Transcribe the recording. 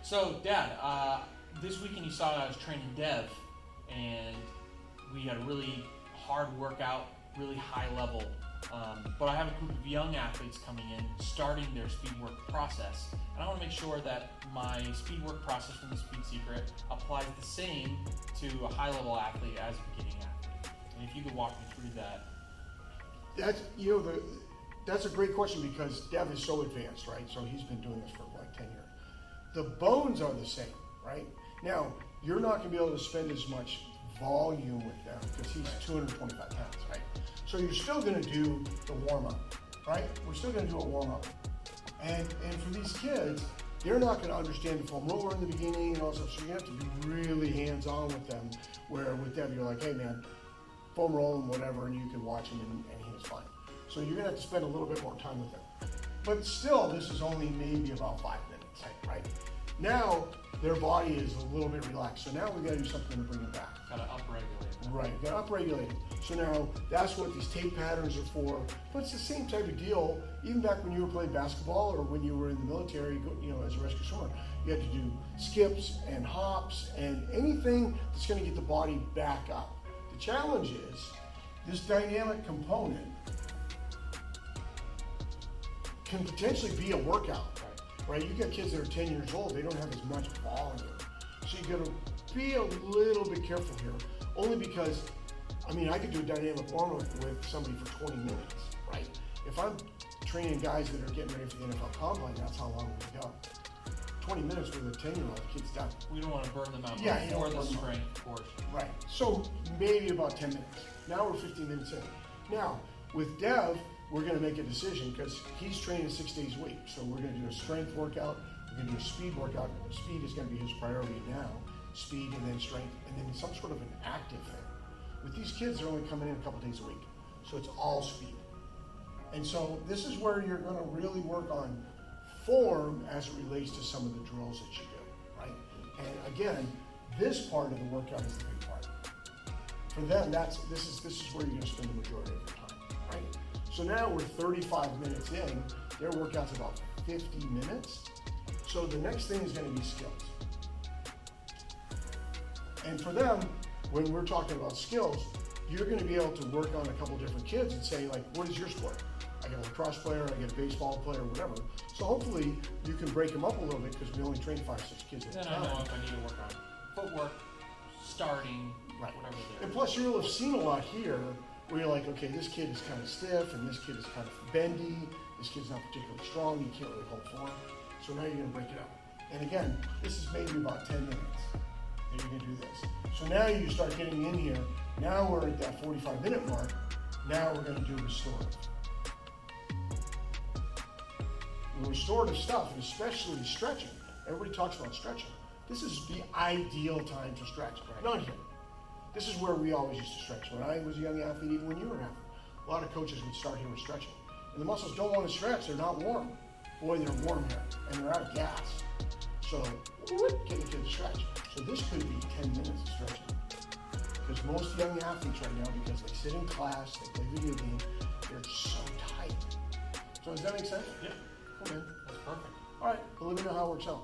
So, Dad, this weekend you saw I was training Dev, and we had a really hard workout, really high level. But I have a group of young athletes coming in, starting their speed work process. And I want to make sure that my speed work process from the Speed Secret applies the same to a high level athlete as a beginning athlete. And if you could walk me through that. That's a great question because Dev is so advanced, right? So he's been doing this for like 10 years. The bones are the same, right? Now, you're not going to be able to spend as much volume with them because he's 225 pounds, right? So you're still going to do the warm-up, right? We're still going to do a warm-up. And for these kids, they're not going to understand the foam roller in the beginning and all that stuff, so you have to be really hands-on with them, where with Dev, you're like, hey man, foam roll and whatever, and you can watch him and he was fine. So you're going to have to spend a little bit more time with them. But still, this is only maybe about 5 minutes, right? Now, their body is a little bit relaxed, so now we got to do something to bring it back. Got to upregulate. Right, got to upregulate. So now that's what these tape patterns are for. But it's the same type of deal. Even back when you were playing basketball or when you were in the military, as a rescue swimmer, you had to do skips and hops and anything that's going to get the body back up. The challenge is this dynamic component can potentially be a workout. Right, you got kids that are 10 years old, they don't have as much volume. So you gotta be a little bit careful here. Only because, I could do a dynamic warm-up with somebody for 20 minutes, right? If I'm training guys that are getting ready for the NFL Combine, that's how long we go. 20 minutes with a 10-year-old, the kid's done. We don't want to burn them out before the strength portion. Right, so maybe about 10 minutes. Now we're 15 minutes in. Now, with Dev, we're going to make a decision because he's training 6 days a week. So we're going to do a strength workout, we're going to do a speed workout. Speed is going to be his priority now. Speed and then strength and then some sort of an active thing. With these kids, they're only coming in a couple days a week. So it's all speed. And so this is where you're going to really work on form as it relates to some of the drills that you do, right? And again, this part of the workout is the big part. For them, this is where you're going to spend the majority of your time, right? So now we're 35 minutes in, their workout's about 50 minutes. So the next thing is going to be skills. And for them, when we're talking about skills, you're going to be able to work on a couple different kids and say, like, what is your sport? I got a lacrosse player, I got a baseball player, whatever. So hopefully you can break them up a little bit because we only train 5, 6 kids at a time. Then I know if I need to work on footwork, starting, right, whatever it is. And plus you'll have seen a lot here where you're like, okay, this kid is kind of stiff and this kid is kind of bendy, this kid's not particularly strong, you can't really hold form. So now you're going to break it up. And again, this is maybe about 10 minutes that you're going to do this. So now you start getting in here, now we're at that 45-minute mark, now we're going to do restorative. The restorative stuff, and especially stretching, everybody talks about stretching. This is the ideal time to stretch, not here. This is where we always used to stretch. When I was a young athlete, even when you were an athlete, a lot of coaches would start here with stretching. And the muscles don't want to stretch, they're not warm. Boy, they're warm here, and they're out of gas. So, get the kid to stretch. So this could be 10 minutes of stretching. Because most young athletes right now, because they sit in class, they play video games, they're so tight. So does that make sense? Yeah. Okay. That's perfect. All right, well, let me know how it works out.